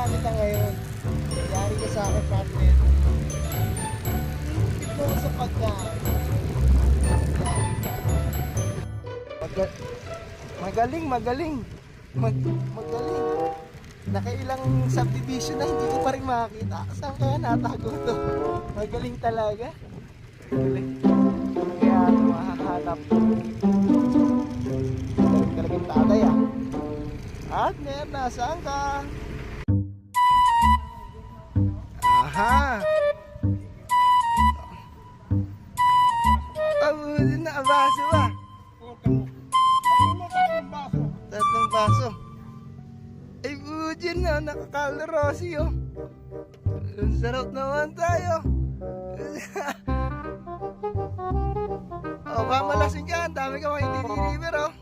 kita ngayon. Yari ka sa akin, partner. Tignan mo sa pagkain. Magaling. Magaling. Nakailang subdivision na hindi ko pa rin makakita. Saan kaya natago to? Magaling talaga. Magaling. Kaya mahahanap. Galing talagang tatay ah. Partner, nasaan ka? Aha! Abudin na, baso ba? Tatlong baso. Ay, budin na, nakakalarosi oh. Ang sarap naman tayo. O, baka malasing ka, ang dami ka makikideliver oh.